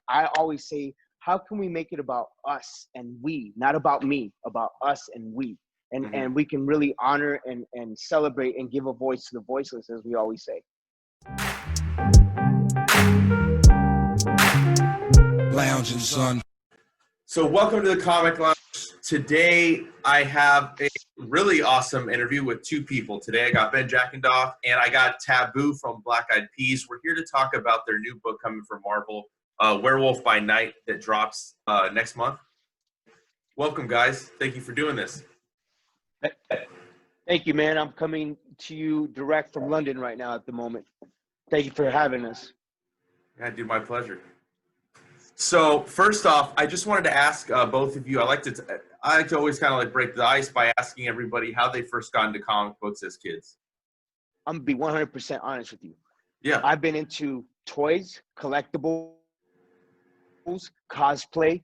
I always say, how can we make it about us and we, not about me, about us and we? And we can really honor and celebrate and give a voice to the voiceless, as we always say. Lounging, son. So welcome to the Comic Lounge. Today I have a really awesome interview with two people. Today I got Ben Jackendoff and I got Taboo from Black Eyed Peas. We're here to talk about their new book coming from Marvel, Werewolf by Night, that drops next month. Welcome, guys. Thank you for doing this. Thank you, man. I'm coming to you direct from London right now at the moment. Thank you for having us. Yeah, dude, my pleasure. So first off, I just wanted to ask both of you. I like to always kind of like break the ice by asking everybody how they first got into comic books as kids. I'm gonna be 100% honest with you. Yeah, I've been into toys, collectibles, cosplay.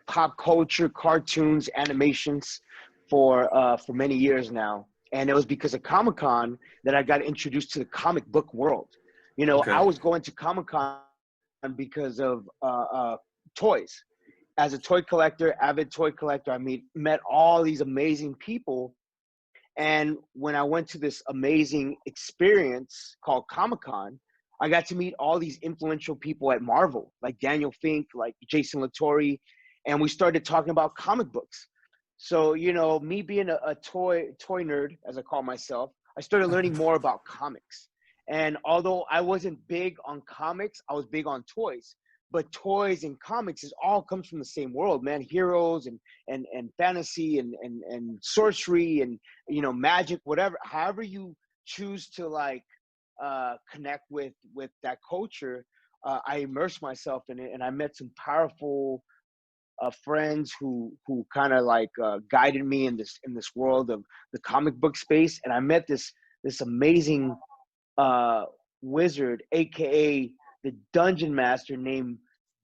Pop culture, cartoons, animations for many years now. And it was because of Comic-Con that I got introduced to the comic book world. Okay. I was going to Comic-Con because of toys. As a toy collector, avid toy collector, I met all these amazing people. And when I went to this amazing experience called Comic-Con, I got to meet all these influential people at Marvel, like Daniel Fink, like Jason Latore, and we started talking about comic books. So, me being a toy nerd, as I call myself, I started learning more about comics. And although I wasn't big on comics, I was big on toys. But toys and comics all comes from the same world, man. Heroes and fantasy and sorcery and, magic, whatever. However you choose to connect with that culture, I immersed myself in it, and I met some powerful friends who kind of guided me in this world of the comic book space. And I met this amazing wizard, aka the dungeon master, named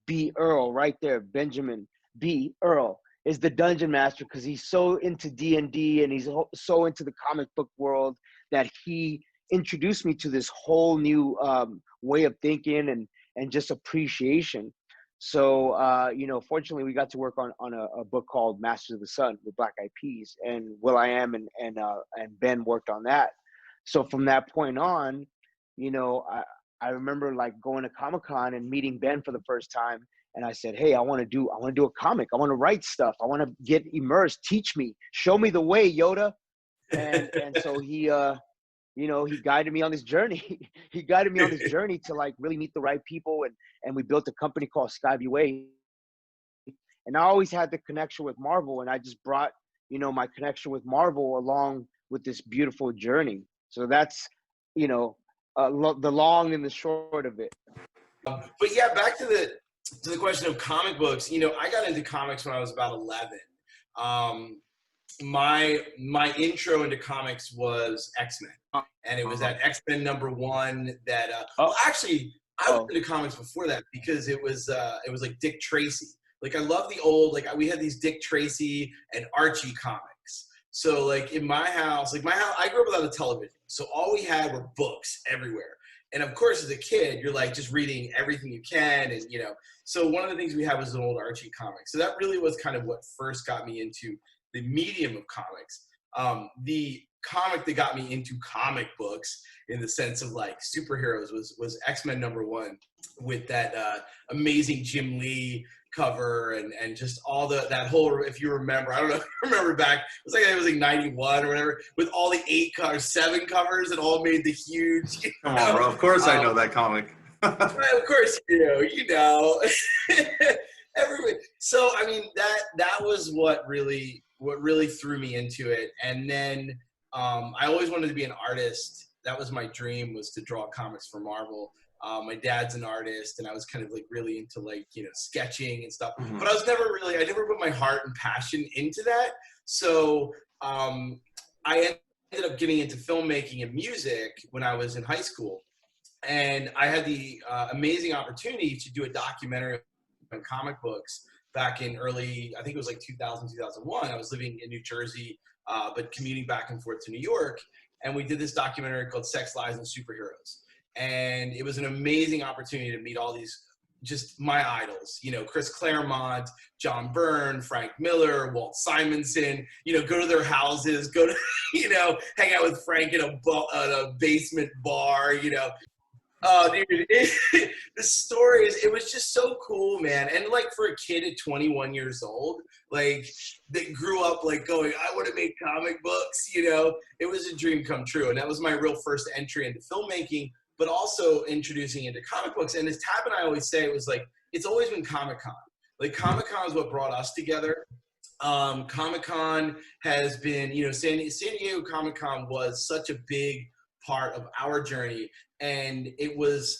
B. Earl. Right there, Benjamin B. Earl is the dungeon master because he's so into D&D and he's so into the comic book world that he introduced me to this whole new way of thinking and just appreciation. So, fortunately, we got to work on a book called Masters of the Sun with Black Eyed Peas, and will.i.am and Ben worked on that. So from that point on, I remember going to Comic-Con and meeting Ben for the first time, and I said, "Hey, I want to do a comic. I want to write stuff. I want to get immersed. Teach me, show me the way, Yoda." And so he guided me on this journey. He guided me on this journey to really meet the right people, and we built a company called Skyview Way. And I always had the connection with Marvel, and I just brought my connection with Marvel along with this beautiful journey. So that's the long and the short of it. But yeah, back to the question of comic books. I got into comics when I was about 11. My intro into comics was X-Men, and it was that X-Men #1 that actually I was into comics before that because it was like Dick Tracy. I love the old, we had these Dick Tracy and Archie comics. So in my house, I grew up without a television, so all we had were books everywhere. And of course, as a kid, you're just reading everything you can, and so one of the things we had was an old Archie comic. So that really was kind of what first got me into the medium of comics. The comic that got me into comic books in the sense of superheroes was X-Men #1 with that amazing Jim Lee cover and just all that whole, if you remember, I don't know if you remember back, it was 91 or whatever, with all the 7 covers that all made the huge. Come on, bro. Of course I know that comic. Of course you know. Everybody. So that was what really threw me into it. And then I always wanted to be an artist. That was my dream, was to draw comics for Marvel. My dad's an artist, and I was kind of really into sketching and stuff. Mm-hmm. But I never put my heart and passion into that. So I ended up getting into filmmaking and music when I was in high school. And I had the amazing opportunity to do a documentary on comic books back in early, I think it was 2000, 2001. I was living in New Jersey, but commuting back and forth to New York. And we did this documentary called Sex, Lies, and Superheroes. And it was an amazing opportunity to meet all these, just my idols, you know, Chris Claremont, John Byrne, Frank Miller, Walt Simonson, you know, go to their houses, go to, you know, hang out with Frank in a basement bar, you know. Oh, dude, the stories, it was just so cool, man. And like for a kid at 21 years old, like that grew up like going, I want to make comic books, you know, it was a dream come true. And that was my real first entry into filmmaking, but also introducing into comic books. And as Tab and I always say, it was like, it's always been Comic-Con. Like Comic-Con is what brought us together. Comic-Con has been, you know, San Diego Comic-Con was such a big part of our journey. And it was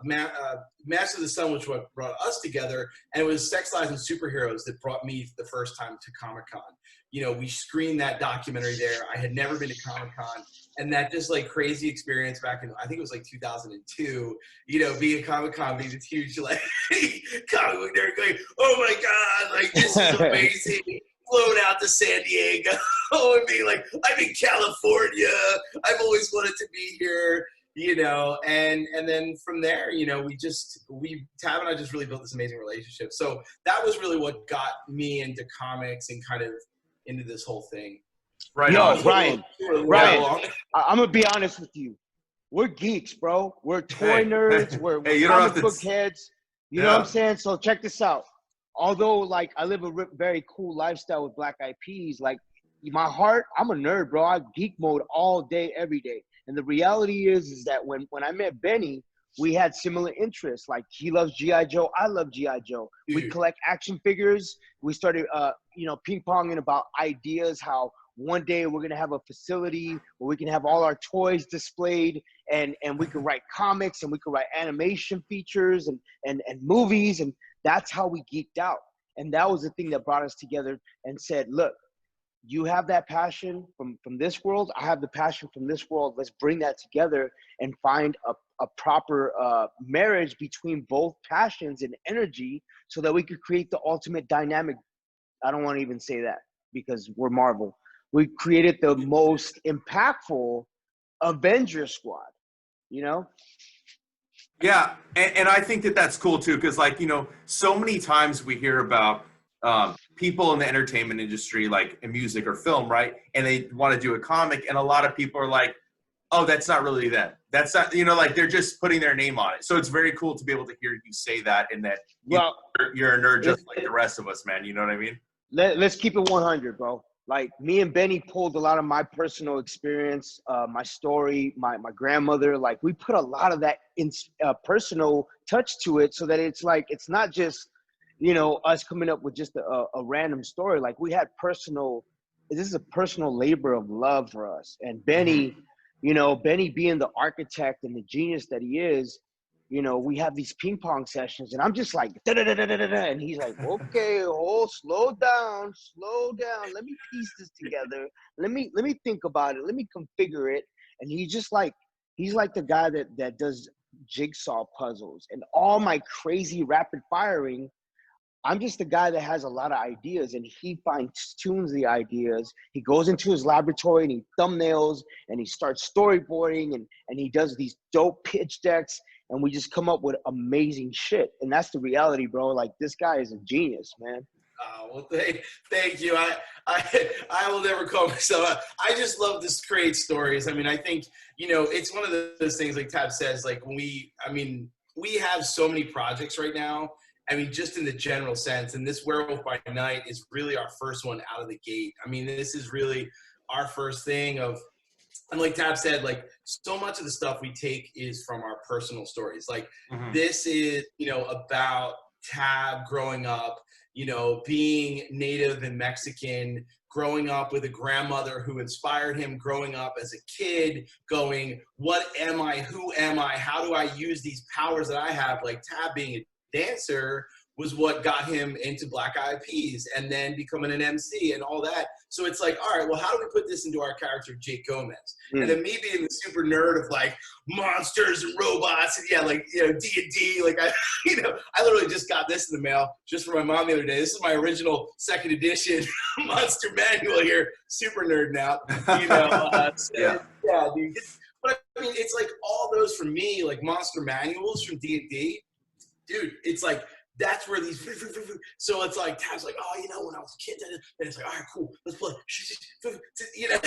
Master of the Sun, which what brought us together. And it was Sex, Lies, and Superheroes that brought me the first time to Comic-Con. You know, we screened that documentary there. I had never been to Comic-Con. And that just like crazy experience back in, I think it was like 2002, you know, being at Comic-Con, being this huge like comic book nerd going, oh my God, like this is amazing. Flown out to San Diego and being like, I'm in California. I've always wanted to be here. You know, and then from there, you know, Tab and I just really built this amazing relationship. So that was really what got me into comics and kind of into this whole thing. Right. Yo, Ryan, I'm gonna be honest with you. We're geeks, bro. We're toy nerds. We're comic book heads. You know what I'm saying? So check this out. Although, like, I live a very cool lifestyle with Black Eyed Peas, like, my heart, I'm a nerd, bro. I geek mode all day, every day. And the reality is that when I met Benny, we had similar interests. Like, he loves G.I. Joe. I love G.I. Joe. We collect action figures. We started, you know, ping-ponging about ideas, how one day we're going to have a facility where we can have all our toys displayed, and we can write comics, and we can write animation features and movies. And that's how we geeked out. And that was the thing that brought us together and said, look, you have that passion from this world. I have the passion from this world. Let's bring that together and find a proper marriage between both passions and energy so that we could create the ultimate dynamic. I don't want to even say that because we're Marvel. We created the most impactful Avenger squad, you know? Yeah, and I think that that's cool too, because like, you know, so many times we hear about people in the entertainment industry, like in music or film, right? And they want to do a comic, and a lot of people are like, oh, that's not really them. That's not, you know, like they're just putting their name on it. So it's very cool to be able to hear you say that, and that you're a nerd just like the rest of us, man. You know what I mean? Let's keep it 100, bro. Like, me and Benny pulled a lot of my personal experience, my story, my grandmother. Like, we put a lot of that in personal touch to it, so that it's like, it's not just, you know, us coming up with just a random story. Like, we had this is a personal labor of love for us. And Benny, you know, Benny being the architect and the genius that he is, you know, we have these ping pong sessions, and I'm just like, da-da-da-da-da-da, and he's like, okay, slow down. Let me piece this together. Let me think about it. Let me configure it. And he's like the guy that does jigsaw puzzles. And all my crazy rapid firing, I'm just the guy that has a lot of ideas, and he fine-tunes the ideas. He goes into his laboratory and he thumbnails and he starts storyboarding and he does these dope pitch decks, and we just come up with amazing shit. And that's the reality, bro. Like, this guy is a genius, man. Well, thank you. I will never call myself. I just love to create stories. I mean, I think, you know, it's one of those things, like Tab says, like we have so many projects right now. I mean, just in the general sense, and this Werewolf by Night is really our first one out of the gate. I mean, this is really our first thing and like Tab said, like, so much of the stuff we take is from our personal stories. Like, this is, you know, about Tab growing up, you know, being Native and Mexican, growing up with a grandmother who inspired him, growing up as a kid, going, what am I? Who am I? How do I use these powers that I have? Like, Tab being a dancer was what got him into Black Eyed Peas, and then becoming an MC and all that. So it's like, all right, well, how do we put this into our character, Jake Gomez? And then me being the super nerd of like monsters and robots and yeah, like, you know, D&D, like I literally just got this in the mail just for my mom the other day. This is my original 2nd edition monster manual here, super nerding out, you know. Yeah, dude. But I mean, it's like all those for me, like monster manuals from D&D. Dude, it's like, that's where these, so it's like, Tab's like, oh, you know, when I was a kid, and it's like, all right, cool, let's play, you know,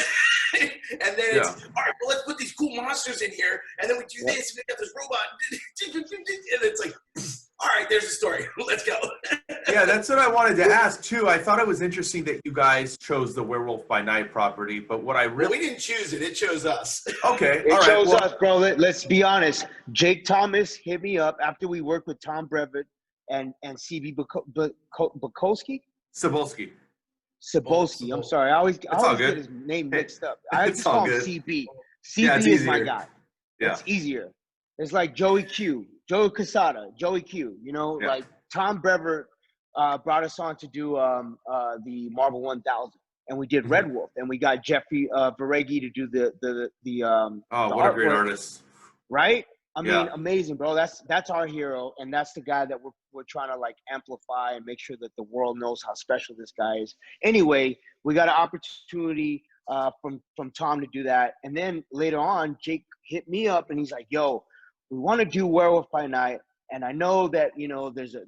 and then it's, all right, well, let's put these cool monsters in here, and then we do this, and we got this robot, and it's like, all right, there's the story, let's go. Yeah, that's what I wanted to ask, too. I thought it was interesting that you guys chose the Werewolf by Night property, but what I really... Well, we didn't choose it chose us. Okay, it chose us, bro. Let's be honest. Jake Thomas hit me up after we worked with Tom Brevet and CB Bukowski? Cebulski. I'm sorry. I always get his name mixed up. I just call him CB. CB is my guy. Yeah. It's easier. It's like Joey Q, Joey Quesada, Joey Q. You know, like Tom Brever brought us on to do the Marvel 1000, and we did Red Wolf, and we got Jeffrey Varegi to do the what a great artist, right? I mean, amazing, bro. That's our hero, and that's the guy that we're trying to like amplify and make sure that the world knows how special this guy is. Anyway, we got an opportunity from Tom to do that, and then later on, Jake hit me up and he's like, "Yo, we want to do Werewolf by Night, and I know that there's a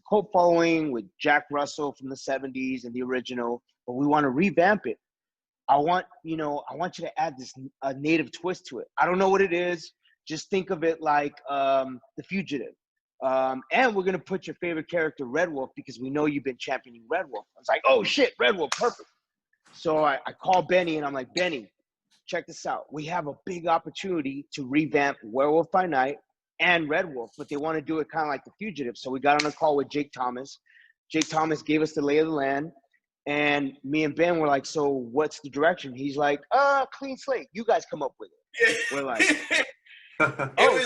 cult following with Jack Russell from the '70s and the original, but we want to revamp it. I want you to add this native twist to it. I don't know what it is." Just think of it like The Fugitive. And we're going to put your favorite character, Red Wolf, because we know you've been championing Red Wolf. I was like, oh, shit, Red Wolf, perfect. So I call Benny, and I'm like, Benny, check this out. We have a big opportunity to revamp Werewolf by Night and Red Wolf, but they want to do it kind of like The Fugitive. So we got on a call with Jake Thomas. Jake Thomas gave us the lay of the land. And me and Ben were like, so what's the direction? He's like, clean slate. You guys come up with it. We're like...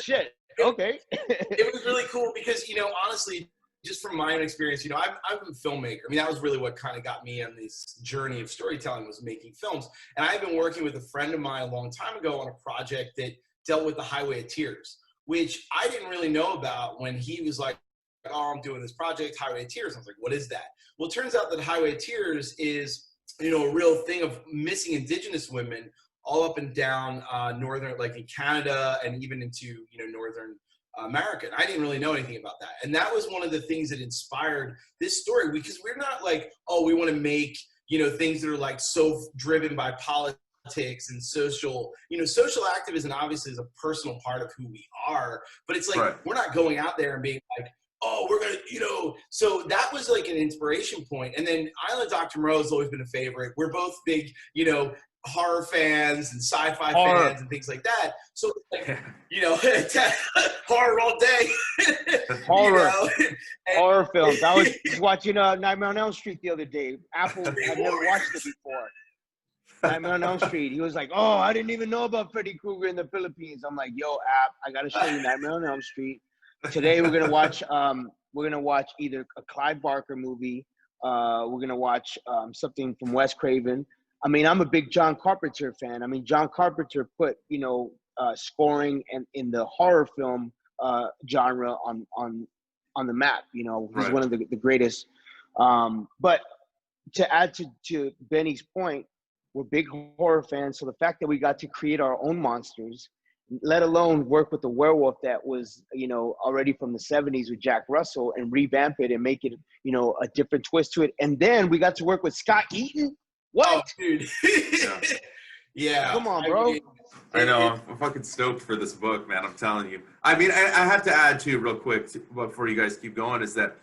shit. Okay. It was really cool because, honestly, just from my own experience, I'm a filmmaker. I mean, that was really what kind of got me on this journey of storytelling, was making films. And I've been working with a friend of mine a long time ago on a project that dealt with the Highway of Tears, which I didn't really know about when he was like, oh, I'm doing this project, Highway of Tears. I was like, what is that? Well, it turns out that Highway of Tears is, a real thing of missing Indigenous women all up and down northern, like in Canada and even into, Northern America. And I didn't really know anything about that. And that was one of the things that inspired this story, because we're not like, oh, we want to make, things that are like so driven by politics and social activism obviously is a personal part of who we are, but it's like, we're not going out there and being like, oh, we're going to, so that was like an inspiration point. And then Island Dr. Moreau has always been a favorite. We're both big, horror fans and sci-fi fans and things like that. So like, horror all day. Horror films. I was watching Nightmare on Elm Street the other day. Apple, I've never watched it before. Nightmare on Elm Street. He was like, oh, I didn't even know about Freddy Krueger in the Philippines. I'm like, yo, App, I got to show you Nightmare on Elm Street. Today we're gonna watch either a Clive Barker movie. We're gonna watch something from Wes Craven. I mean, I'm a big John Carpenter fan. I mean, John Carpenter put scoring and in the horror film genre on the map. He's one of the greatest. But to add to Benny's point, we're big horror fans. So the fact that we got to create our own monsters, let alone work with the werewolf that was, already from the 70s with Jack Russell, and revamp it and make it, a different twist to it. And then we got to work with Scott Eaton. What? Oh, dude. Yeah. Come on, bro. I know. I'm fucking stoked for this book, man. I'm telling you. I mean, I have to add, too, real quick, before you guys keep going, is that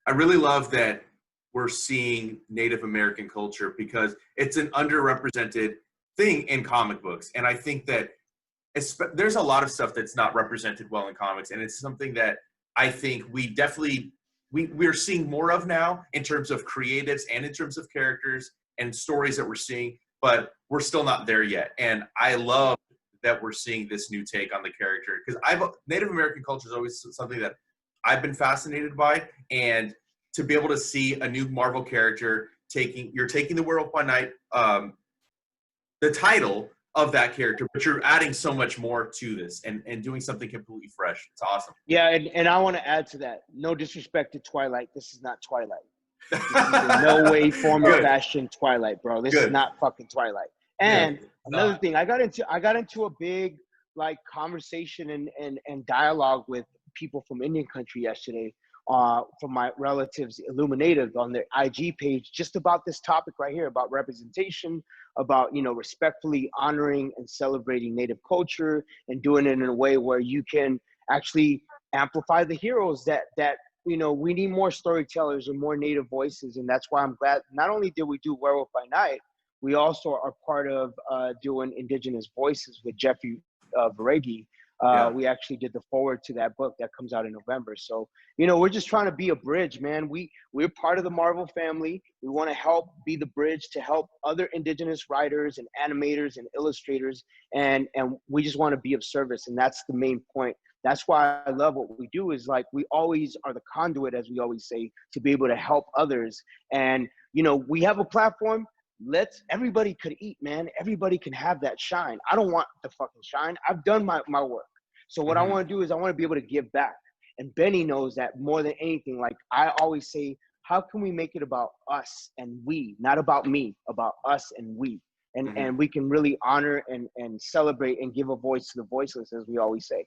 I really love that we're seeing Native American culture, because it's an underrepresented thing in comic books. And I think that there's a lot of stuff that's not represented well in comics, and it's something that I think we definitely we're seeing more of now in terms of creatives and in terms of characters and stories that we're seeing, but we're still not there yet. And I love that we're seeing this new take on the character, because Native American culture is always something that I've been fascinated by, and to be able to see a new Marvel character taking the Werewolf by Night, the title of that character, but you're adding so much more to this and doing something completely fresh. It's awesome. Yeah, and I want to add to that. No disrespect to Twilight. This is not Twilight. This is in no way, form, or fashion Twilight, bro. This is not fucking Twilight. And Yeah. another thing, I got into a big like conversation and dialogue with people from Indian country yesterday, from my relatives Illuminative on their IG page, just about this topic right here, about representation, about, you know, respectfully honoring and celebrating Native culture and doing it in a way where you can actually amplify the heroes that you know, we need more storytellers and more Native voices. And that's why I'm glad not only did we do Werewolf by Night, we also are part of doing Indigenous Voices with Jeffrey Varegi. We actually did the forward to that book that comes out in November. So, you know, we're just trying to be a bridge, man. We're part of the Marvel family. We want to help be the bridge to help other Indigenous writers and animators and illustrators. And we just want to be of service. And that's the main point. That's why I love what we do, is like, we always are the conduit, as we always say, to be able to help others. And, you know, we have a platform. Everybody could eat, man. Everybody can have that shine. I don't want the fucking shine. I've done my work. So what I want to do is I want to be able to give back. And Benny knows that more than anything. Like I always say, how can we make it about us and we, not about me, about us and we. And we can really honor and celebrate and give a voice to the voiceless, as we always say.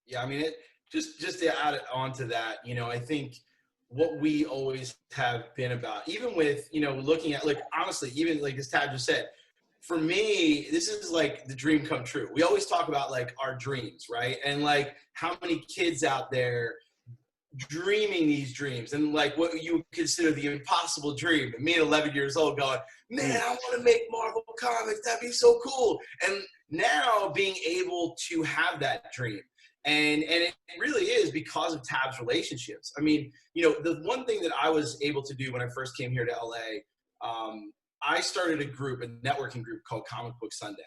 Yeah, I mean, just to add on to that, you know, I think what we always have been about, even with, you know, looking at, like, honestly, even like as Tad just said, for me, this is like the dream come true. We always talk about like our dreams, right? And like how many kids out there dreaming these dreams and like what you consider the impossible dream. And me at 11 years old going, man, I want to make Marvel comics. That'd be so cool. And now being able to have that dream. And it really is because of Tab's relationships. I mean, you know, the one thing that I was able to do when I first came here to LA, I started a networking group called Comic Book Sunday.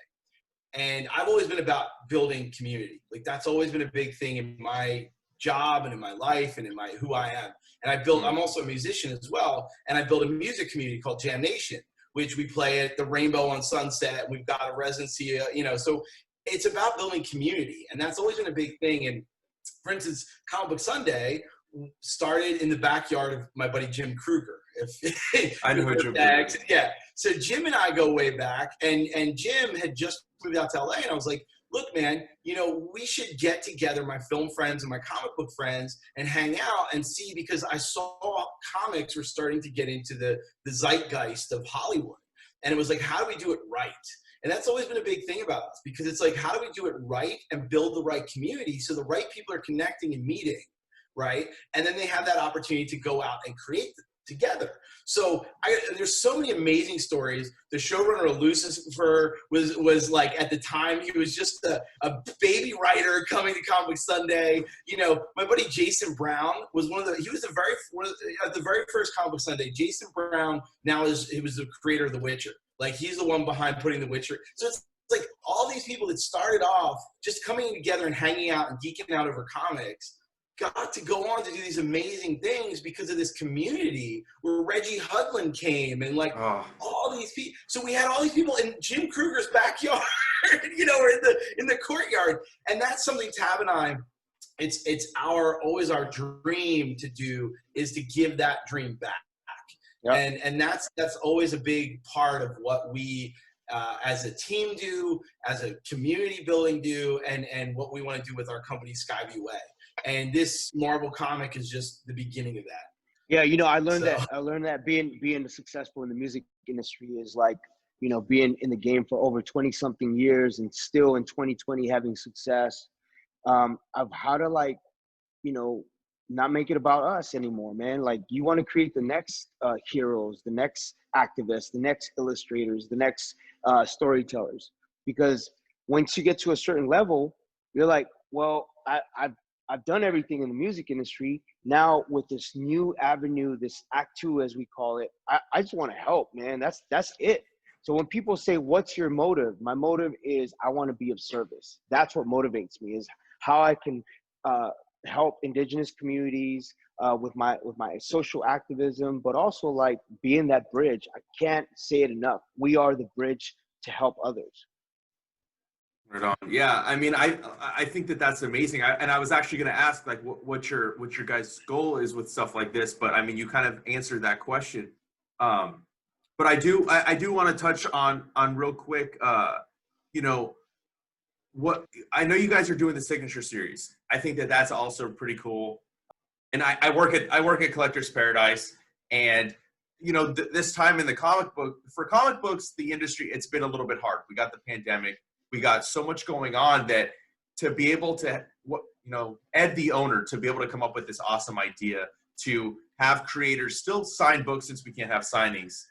And I've always been about building community. Like that's always been a big thing in my job and in my life and in who I am. And I'm also a musician as well. And I built a music community called Jam Nation, which we play at the Rainbow on Sunset. We've got a residency, you know, so it's about building community, and that's always been a big thing. And for instance, Comic Book Sunday started in the backyard of my buddy Jim Kruger. I know Jim. Yeah. So Jim and I go way back, and Jim had just moved out to LA, and I was like, look, man, you know, we should get together, my film friends and my comic book friends, and hang out and see, because I saw comics were starting to get into the zeitgeist of Hollywood. And it was like, how do we do it right? And that's always been a big thing about us, because it's like, how do we do it right and build the right community so the right people are connecting and meeting, right? And then they have that opportunity to go out and create together. So there's so many amazing stories. The showrunner of Lucifer was like, at the time, he was just a baby writer coming to Comic Book Sunday. You know, my buddy Jason Brown was he was the very first Comic Book Sunday. Jason Brown he was the creator of The Witcher. Like he's the one behind putting The Witcher. So it's like all these people that started off just coming together and hanging out and geeking out over comics got to go on to do these amazing things because of this community where Reggie Hudlin came and like all these people. So we had all these people in Jim Kruger's backyard, you know, or in the courtyard. And that's something Tab and I, it's always our dream to do, is to give that dream back. Yep. And that's always a big part of what we as a team do, as a community building do, and what we want to do with our company Skyview Way. And this Marvel comic is just the beginning of that. Yeah, you know, I learned that being successful in the music industry is like, you know, being in the game for over 20 something years and still in 2020 having success, of how to, like, you know, not make it about us anymore, man. Like, you want to create the next heroes, the next activists, the next illustrators, the next storytellers. Because once you get to a certain level, you're like, well, I've done everything in the music industry. Now with this new avenue, this Act 2, as we call it, I just want to help, man. That's it. So when people say, what's your motive? My motive is I want to be of service. That's what motivates me, is how I can help Indigenous communities with my social activism, but also like being that bridge. I can't say it enough. We are the bridge to help others. Right on. Yeah, I mean, I think that's amazing. And I was actually going to ask, like, what your guys' goal is with stuff like this, but I mean, you kind of answered that question. But But I do want to touch on real quick. You know, what I know you guys are doing the signature series. I think that's also pretty cool. And I work at Collector's Paradise, and you know, this time in the comic books, the industry, it's been a little bit hard. We got the pandemic, we got so much going on that to be able to, Ed, the owner, to be able to come up with this awesome idea to have creators still sign books since we can't have signings,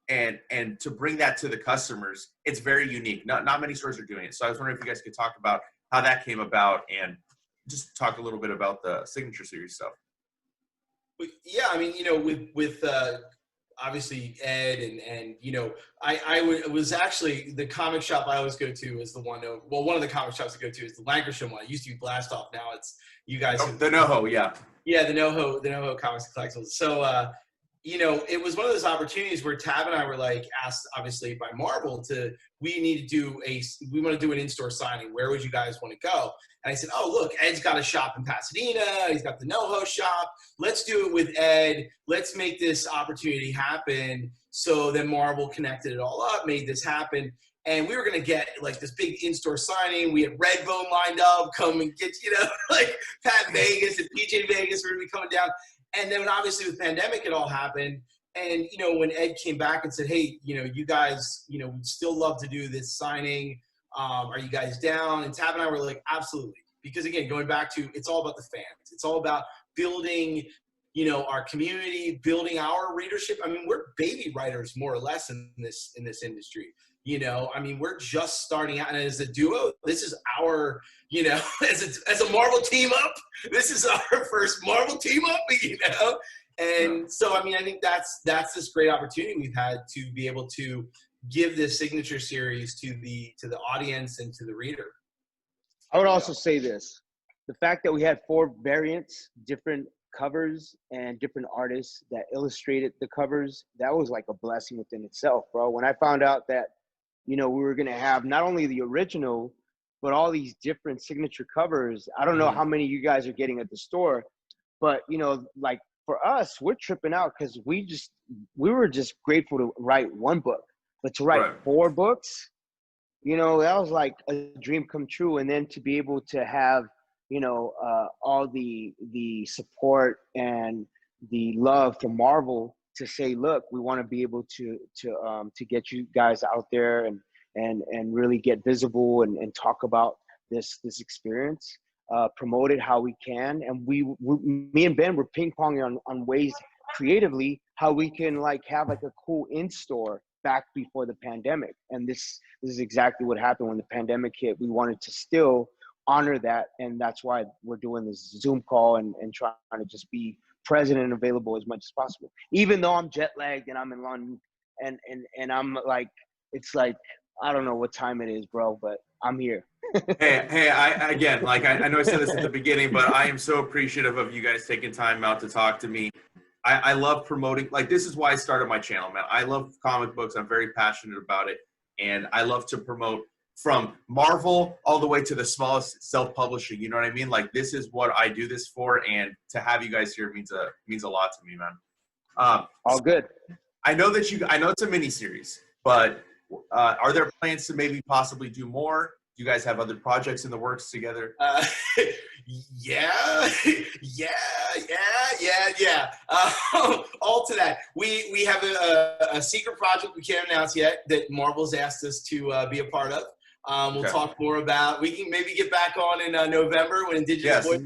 and to bring that to the customers, it's very unique. Not many stores are doing it. So I was wondering if you guys could talk about how that came about and just talk a little bit about the signature series stuff. Yeah, I mean, you know, with obviously Ed and you know, it was actually the comic shop I always go to is the one. Well, one of the comic shops I go to is the Lancashire one. It used to be Blast Off. Now it's you guys. The NoHo, yeah. Yeah, the NoHo Comics and Collectibles. So, you know, it was one of those opportunities where Tab and I were like asked, obviously by Marvel, we want to do an in-store signing. Where would you guys want to go? And I said, oh, look, Ed's got a shop in Pasadena. He's got the NoHo shop. Let's do it with Ed. Let's make this opportunity happen. So then Marvel connected it all up, made this happen. And we were going to get like this big in-store signing. We had Redbone lined up, come and get, you know, like Pat Vegas and PJ Vegas were going to be coming down. And then obviously with the pandemic, it all happened. And, you know, when Ed came back and said, hey, you know, you guys, you know, we'd still love to do this signing. Are you guys down? And Tab and I were like, absolutely. Because again, going back to, it's all about the fans. It's all about building, you know, our community, building our readership. I mean, we're baby writers more or less in this industry. You know, I mean, we're just starting out, and as a duo, this is our, you know, as a Marvel team up, this is our first Marvel team up, you know. And so, I mean, I think that's this great opportunity we've had to be able to give this signature series to the audience and to the reader. I would also say this: the fact that we had 4 variants, different covers, and different artists that illustrated the covers, that was like a blessing within itself, bro. When I found out that, you know, we were going to have not only the original, but all these different signature covers. I don't know how many you guys are getting at the store, but, you know, like for us, we're tripping out because we were just grateful to write 1 book, but to write 4 books, you know, that was like a dream come true. And then to be able to have, you know, all the support and the love from Marvel to say, look, we want to be able to get you guys out there and really get visible and talk about this experience, promote it how we can. And me and Ben were ping ponging on ways creatively how we can like have like a cool in-store back before the pandemic. And this is exactly what happened when the pandemic hit. We wanted to still honor that, and that's why we're doing this Zoom call and trying to just be present and available as much as possible. Even though I'm jet lagged and I'm in London and I'm like, it's like, I don't know what time it is, bro, but I'm here. Hey, I know I said this at the beginning, but I am so appreciative of you guys taking time out to talk to me. I love promoting, like, this is why I started my channel, man. I love comic books. I'm very passionate about it. And I love to promote from Marvel all the way to the smallest self-publishing. You know what I mean? Like, this is what I do this for. And to have you guys here means a lot to me, man. All good. I know it's a mini series, but are there plans to maybe possibly do more? Do you guys have other projects in the works together? Yeah. All to that. We have a secret project we can't announce yet that Marvel's asked us to be a part of. We'll talk more about. We can maybe get back on in November when Indigenous Voice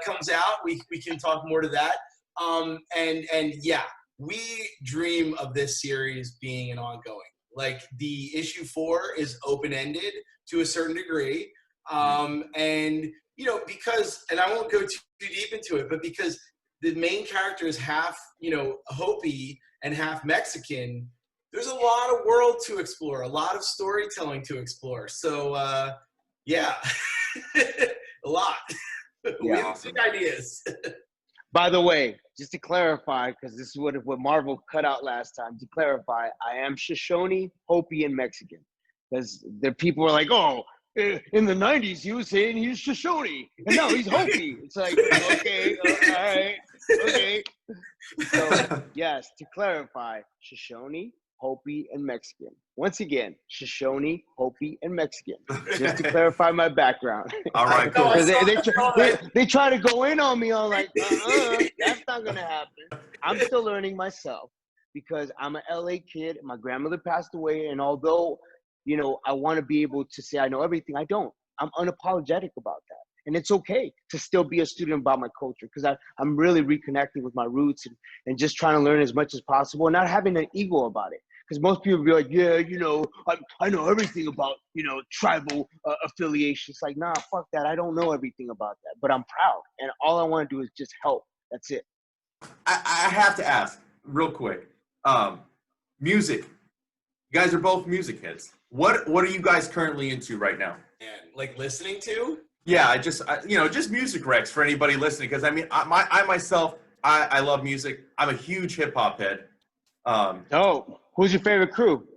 comes out. We can talk more to that. And yeah, we dream of this series being an ongoing. Like, the issue 4 is open-ended to a certain degree. And, you know, because, and I won't go too deep into it, but because the main character is half, you know, Hopi and half Mexican, there's a lot of world to explore, a lot of storytelling to explore. So, yeah, a lot. Yeah, we have big ideas. By the way, just to clarify, because this is what Marvel cut out last time, to clarify, I am Shoshone, Hopi, and Mexican. Because the people were like, oh, in the 90s, he was saying he was Shoshone, and now he's Hopi. It's like, okay, all right, okay. So, yes, to clarify, Shoshone, Hopi, and Mexican. Once again, Shoshone, Hopi, and Mexican. Just to clarify my background. All right, cool. Because they try to go in on me. I'm like, that's not going to happen. I'm still learning myself because I'm an LA kid. My grandmother passed away. And although, you know, I want to be able to say I know everything, I don't. I'm unapologetic about that. And it's okay to still be a student about my culture because I'm really reconnecting with my roots and just trying to learn as much as possible and not having an ego about it. Because most people be like, yeah, you know, I know everything about, you know, tribal affiliations. Like, nah, fuck that. I don't know everything about that, but I'm proud. And all I want to do is just help. That's it. I have to ask real quick. Music. You guys are both music heads. What are you guys currently into right now? And like listening to? Yeah, just music recs for anybody listening. Because I mean, I myself, I love music. I'm a huge hip hop head. Oh, who's your favorite crew?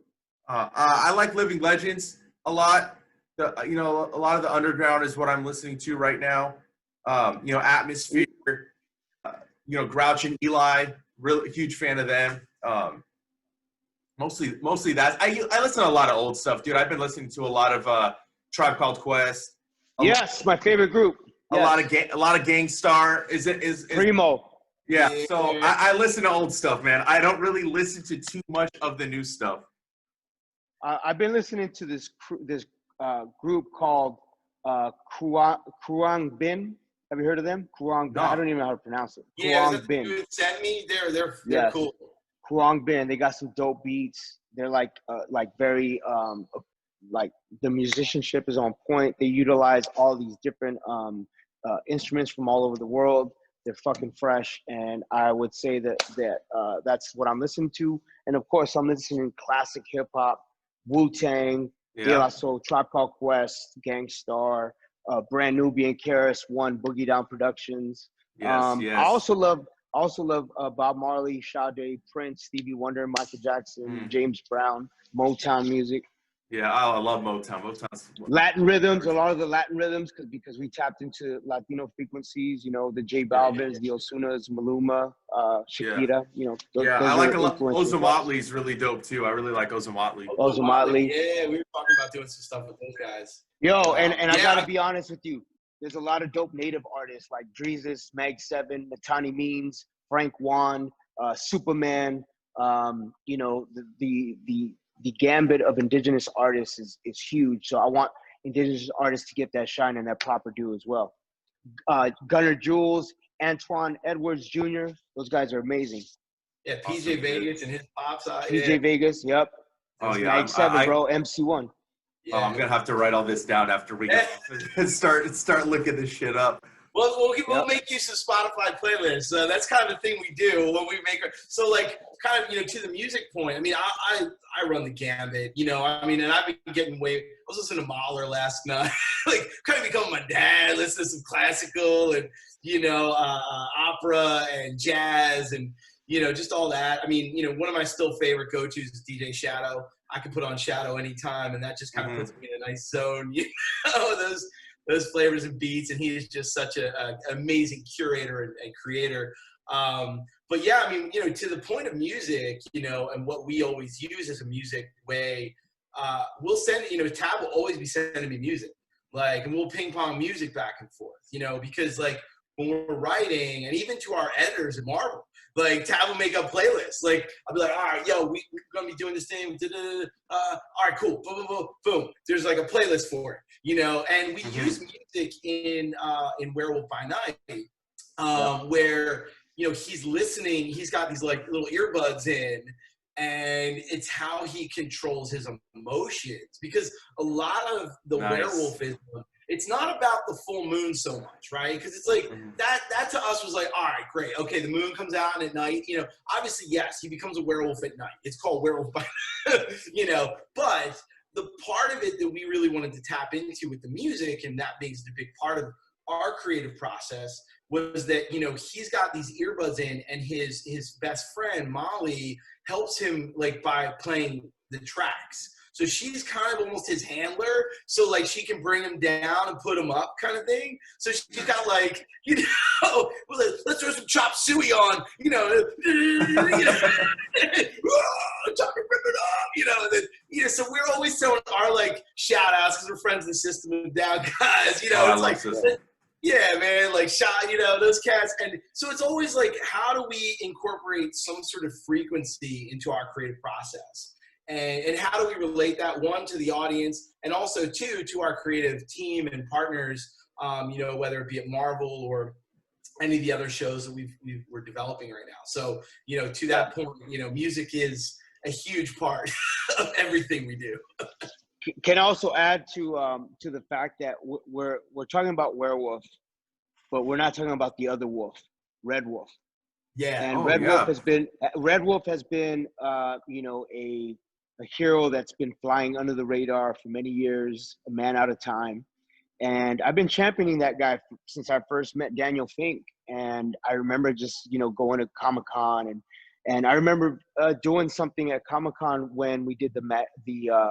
I like Living Legends a lot. A lot of the underground is what I'm listening to right now. Atmosphere. Grouch and Eli. Really huge fan of them. Mostly that. I listen to a lot of old stuff, dude. I've been listening to a lot of Tribe Called Quest. Yes, my favorite group. A lot of Gangstar. Is Primo. Yeah. So I listen to old stuff, man. I don't really listen to too much of the new stuff. I've been listening to this group called Kruang Bin. Have you heard of them? Kruang Bin. No. I don't even know how to pronounce it. Yeah, Kruang Bin. Send me. They're Yes. cool. Kruang Bin. They got some dope beats. They're like very like the musicianship is on point. They utilize all these different instruments from all over the world. They're fucking fresh, and I would say that that's what I'm listening to. And of course, I'm listening to classic hip hop, Wu-Tang, De La Soul, Tribe Called Quest, Gangstar, Brand Nubian, KRS-One, Boogie Down Productions. Yes. I also love Bob Marley, Sade, Prince, Stevie Wonder, Michael Jackson, James Brown, Motown music. Yeah, I love Motown. Motown's Latin rhythms, a lot of the Latin rhythms, because we tapped into Latino frequencies, the J Balvins, the Osunas, Maluma, Shakira, those I like a lot. influences. Ozomatli's really dope too. I really like Ozomatli. Ozomatli. Yeah, we were talking about doing some stuff with those guys. Yo, and I gotta be honest with you. There's a lot of dope native artists like Dreezus, Mag 7, Matani Means, Frank Wan, Superman. The gambit of indigenous artists is huge. So I want indigenous artists to get that shine and that proper due as well. Gunnar Jules, Antoine Edwards Jr., those guys are amazing. Yeah, PJ Vegas and his pops. PJ Vegas, yep. Oh, yeah. Mag 7, bro, MC1. Yeah. I'm going to have to write all this down after we get and start looking this shit up. Well, we'll make you some Spotify playlists. That's kind of the thing we do when we make – so, like, kind of, to the music point, I mean, I run the gambit, and I've been getting I was listening to Mahler last night, like, kind of becoming my dad, listening to some classical and, opera and jazz and, just all that. I mean, one of my still favorite go-tos is DJ Shadow. I can put on Shadow anytime, and that just kind of puts me in a nice zone, those flavors and beats, and he is just such an amazing curator and creator. But yeah, I mean, to the point of music, and what we always use as a music way, we'll send, Tab will always be sending me music, like, and we'll ping pong music back and forth, because like when we're writing, and even to our editors at Marvel, like Tab will make up playlists. Like I'll be like, all right, yo, we're gonna be doing this thing. All right, cool. Boom, boom, boom, boom. There's like a playlist for it, and we use music in Werewolf by Night, where he's listening. He's got these like little earbuds in, and it's how he controls his emotions, because a lot of the werewolfism, it's not about the full moon so much, right? Because it's like that to us was like, all right, great. Okay, the moon comes out at night. Obviously, yes, he becomes a werewolf at night. It's called Werewolf by Night, but the part of it that we really wanted to tap into with the music, and that being a big part of our creative process, was that, he's got these earbuds in, and his best friend, Molly, helps him like by playing the tracks. So she's kind of almost his handler. So like she can bring him down and put him up kind of thing. So she's got like, let's throw some chop suey on, you know, and then, so we're always telling our like shout outs because we're friends of the System of Down guys, it's like, yeah, man, like those cats. And so it's always like, how do we incorporate some sort of frequency into our creative process? And how do we relate that, one, to the audience, and also, two, to our creative team and partners, whether it be at Marvel or any of the other shows that we're developing right now. So, to that point, music is a huge part of everything we do. Can also add to the fact that we're talking about Werewolf, but we're not talking about the other wolf, Red Wolf. Yeah. And Red Wolf has been a hero that's been flying under the radar for many years, a man out of time. And I've been championing that guy since I first met Daniel Fink. And I remember just, going to Comic-Con and I remember doing something at Comic-Con when we did the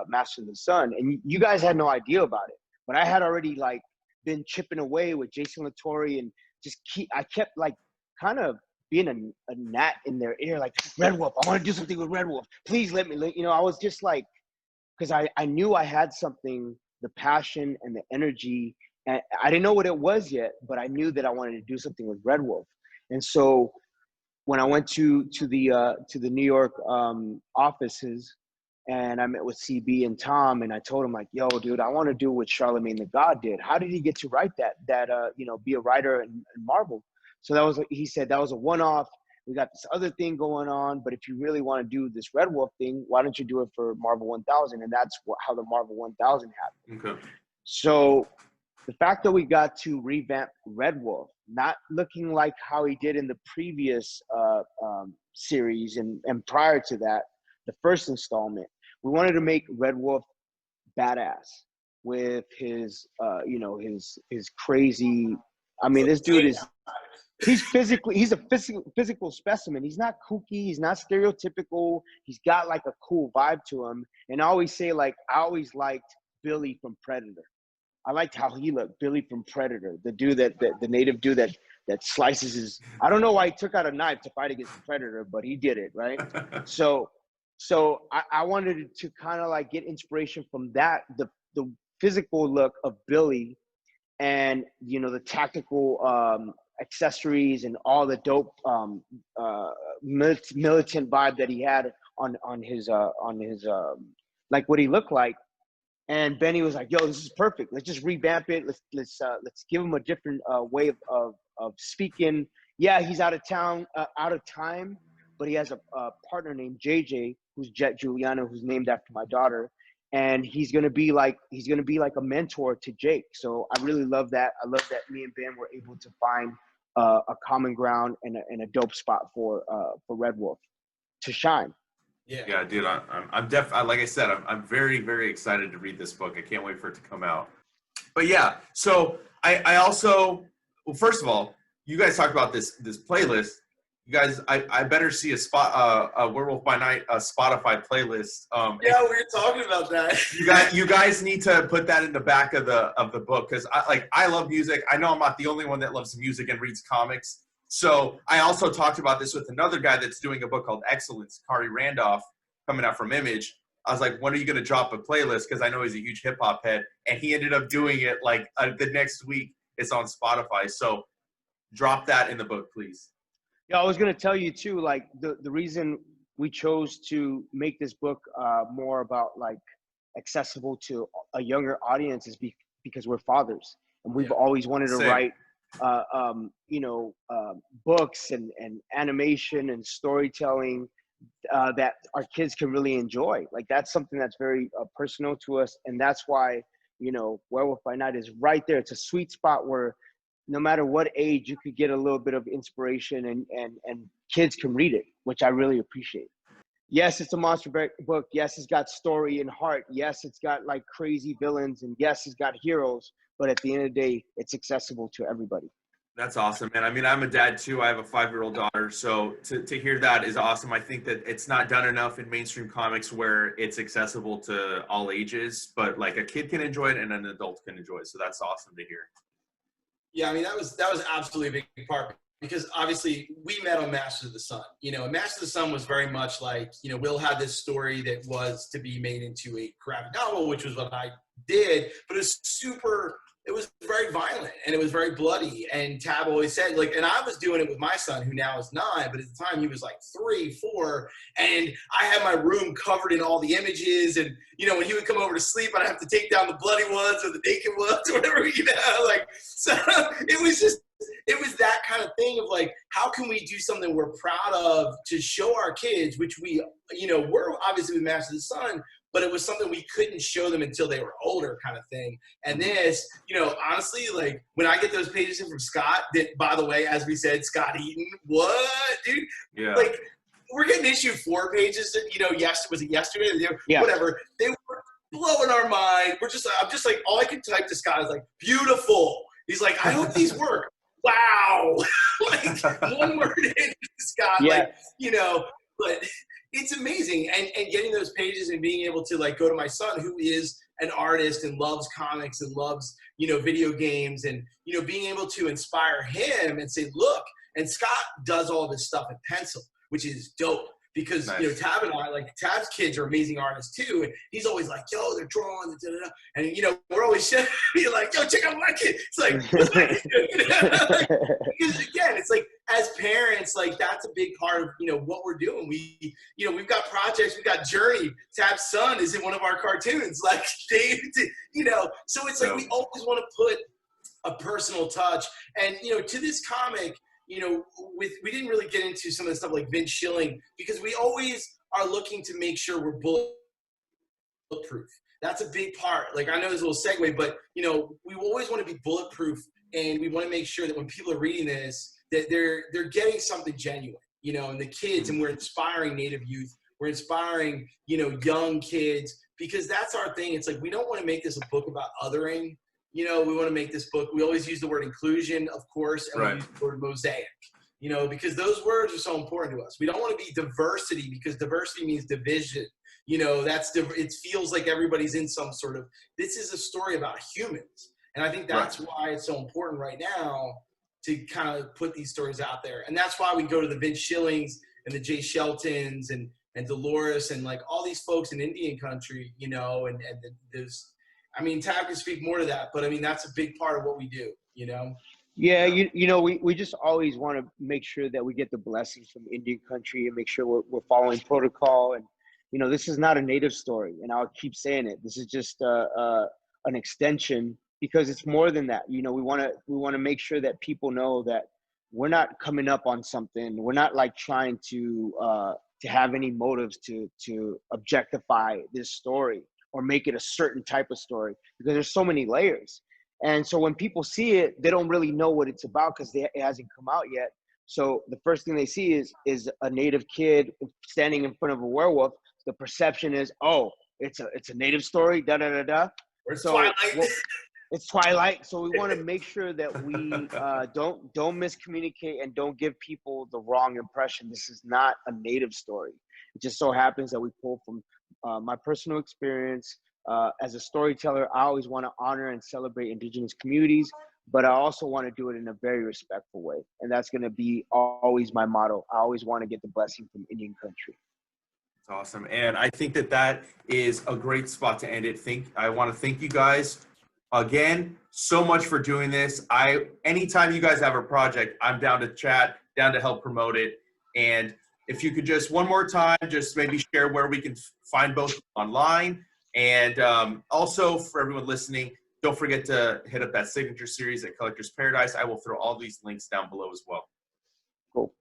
Master of the Sun. And you guys had no idea about it, but I had already like been chipping away with Jason LaTorre and I kept like kind of being a gnat in their ear, like, Red Wolf, I want to do something with Red Wolf. Please let me, I was just like, because I knew I had something, the passion and the energy, and I didn't know what it was yet, but I knew that I wanted to do something with Red Wolf. And so when I went to the New York offices and I met with CB and Tom, and I told him like, yo, dude, I want to do what Charlemagne the God did. How did he get to write that, be a writer in Marvel? So he said that was a one-off. We got this other thing going on, but if you really want to do this Red Wolf thing, why don't you do it for Marvel 1000? And that's how the Marvel 1000 happened. Okay. So the fact that we got to revamp Red Wolf, not looking like how he did in the previous series and prior to that, the first installment, we wanted to make Red Wolf badass with his crazy. I mean, this dude is. He's a physical specimen. He's not kooky. He's not stereotypical. He's got like a cool vibe to him. And I always say, like, I always liked Billy from Predator. I liked how he looked, Billy from Predator, the dude the native dude that slices his. I don't know why he took out a knife to fight against the Predator, but he did it, right? So I wanted to kind of like get inspiration from that, the physical look of Billy, and the tactical accessories and all the dope militant vibe that he had on his like what he looked like. And Benny was like, yo, this is perfect, let's just revamp it, let's give him a different way of speaking. Yeah, he's out of town, out of time, but he has a partner named JJ, who's Jet Juliano, who's named after my daughter. And he's gonna be like a mentor to Jake. So I really love that. I love that me and Ben were able to find a common ground and a dope spot for Red Wolf to shine. Yeah, dude. I'm like I said, I'm very, very excited to read this book. I can't wait for it to come out. But yeah, so I also, well, first of all, you guys talked about this playlist. You guys, I better see a Werewolf by Night Spotify playlist. Yeah, we were talking about that. You guys need to put that in the back of the book, because I love music. I know I'm not the only one that loves music and reads comics. So I also talked about this with another guy that's doing a book called Excellence, Kari Randolph, coming out from Image. I was like, when are you going to drop a playlist? Because I know he's a huge hip hop head, and he ended up doing it like the next week. It's on Spotify. So drop that in the book, please. Yeah, I was going to tell you too, like the reason we chose to make this book more about like accessible to a younger audience is because we're fathers, and we've always wanted to write, books and animation and storytelling that our kids can really enjoy. Like that's something that's very personal to us, and that's why Werewolf by Night is right there. It's a sweet spot where no matter what age, you could get a little bit of inspiration and kids can read it, which I really appreciate. Yes, it's a monster book. Yes, it's got story and heart. Yes, it's got like crazy villains, and yes, it's got heroes. But at the end of the day, it's accessible to everybody. That's awesome, man. I mean, I'm a dad too. I have a 5-year-old daughter. So to hear that is awesome. I think that it's not done enough in mainstream comics where it's accessible to all ages, but like a kid can enjoy it and an adult can enjoy it. So that's awesome to hear. Yeah, I mean, that was absolutely a big part, because obviously we met on Masters of the Sun. And Masters of the Sun was very much like, Will had this story that was to be made into a graphic novel, which was what I did, but it was very violent and it was very bloody. And Tab always said, and I was doing it with my son, who now is 9, but at the time he was like 3, 4. And I had my room covered in all the images. And, when he would come over to sleep, I'd have to take down the bloody ones or the naked ones or whatever, so it was that kind of thing of how can we do something we're proud of to show our kids, which we, we're obviously with Masters of the Sun, but it was something we couldn't show them until they were older kind of thing. And this, honestly, when I get those pages in from Scott, that, by the way, as we said, Scott Eaton, what, dude? Yeah. We're getting issue 4 pages, was it yesterday? Yeah. Whatever. They were blowing our mind. I'm just all I can type to Scott is beautiful. He's like, I hope these work. Wow. One word in, Scott, yeah. But it's amazing. And getting those pages and being able to go to my son, who is an artist and loves comics and loves, video games, and, being able to inspire him and say, look, and Scott does all this stuff in pencil, which is dope. Because, nice. Tab and I, Tab's kids are amazing artists too. And he's always yo, they're drawing, da-da-da. And, we're always be yo, check out my kid. It's what's my kid doing? Because again, it's as parents, that's a big part of, what we're doing. We, we've got projects, we've got Journey. Tab's son is in one of our cartoons. So it's we always want to put a personal touch. And, to this comic, we didn't really get into some of the stuff like Vince Schilling, because we always are looking to make sure we're bulletproof. That's a big part. I know there's a little segue, but, we always want to be bulletproof, and we want to make sure that when people are reading this, that they're getting something genuine, and the kids, and we're inspiring Native youth. We're inspiring, young kids, because that's our thing. It's we don't want to make this a book about othering. We want to make this book. We always use the word inclusion, of course, and right. we use the word mosaic, because those words are so important to us. We don't want to be diversity, because diversity means division. It feels like everybody's in some sort of, this is a story about humans. And I think that's right. Why it's so important right now to kind of put these stories out there. And that's why we go to the Vince Schillings and the Jay Sheltons and Dolores and all these folks in Indian country, and there's, Tab can speak more to that, but that's a big part of what we do, Yeah, we just always want to make sure that we get the blessings from Indian country and make sure we're following protocol. And, this is not a Native story, and I'll keep saying it. This is just an extension, because it's more than that. We want to make sure that people know that we're not coming up on something. We're not trying to have any motives to objectify this story or make it a certain type of story, because there's so many layers. And so when people see it, they don't really know what it's about, because it hasn't come out yet. So the first thing they see is a Native kid standing in front of a werewolf. The perception is, oh, it's a Native story, da-da-da-da. It's Twilight. It's Twilight. So we want to make sure that we don't miscommunicate and don't give people the wrong impression. This is not a Native story. It just so happens that we pull from my personal experience. As a storyteller, I always want to honor and celebrate Indigenous communities, but I also want to do it in a very respectful way. And that's going to be always my motto. I always want to get the blessing from Indian country. That's awesome. And I think that is a great spot to end it. I want to thank you guys again so much for doing this. Anytime you guys have a project, I'm down to chat, down to help promote it. And if you could just one more time, just maybe share where we can find both online. And also for everyone listening, don't forget to hit up that signature series at Collector's Paradise. I will throw all these links down below as well. Cool.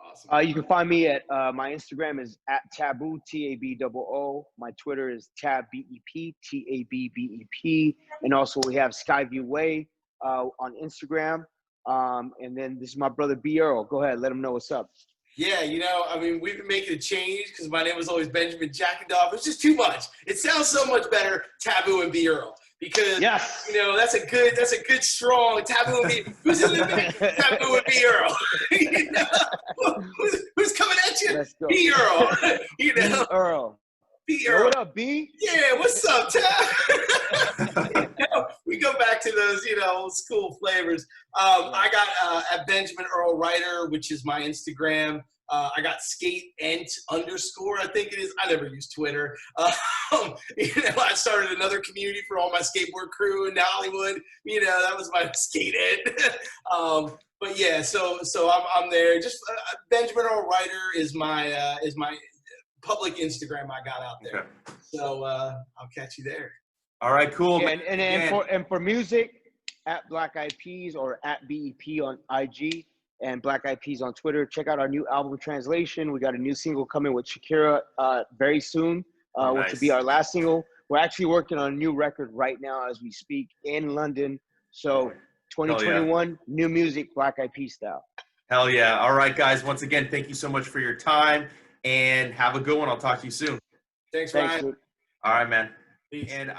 Awesome. You can find me at my Instagram is at Taboo, Taboo. My Twitter is TabBEP, TABBEP. And also we have Skyview Way on Instagram. And then this is my brother B. Earl. Go ahead, let him know what's up. Yeah, we've been making a change because my name was always Benjamin Jackendoff. It's just too much. It sounds so much better, Taboo and B. Earl. Because, yes. That's a good, strong Taboo and B. Who's in the big Taboo and B. Earl? Who's coming at you? Let's go. B. Earl. B. Earl. B. Yo, Earl. what up, B? Yeah, what's up, Tab? we go back to those, school flavors. I got at Benjamin Earl Writer, which is my Instagram. I got skateent_, I think it is. I never use Twitter. I started another community for all my skateboard crew in Hollywood. That was my skateent. But yeah, so I'm there. Just Benjamin Earl Writer is my public Instagram I got out there. Okay. So I'll catch you there. All right, cool. Yeah, and for music, at Black Eyed Peas or at BEP on IG and Black Eyed Peas on Twitter. Check out our new album Translation. We got a new single coming with Shakira very soon, which will be our last single. We're actually working on a new record right now as we speak in London. So 2021, new music, Black Eyed Peas style. Hell yeah. All right, guys. Once again, thank you so much for your time and have a good one. I'll talk to you soon. Thanks, Ryan. Dude. All right, man. Peace. And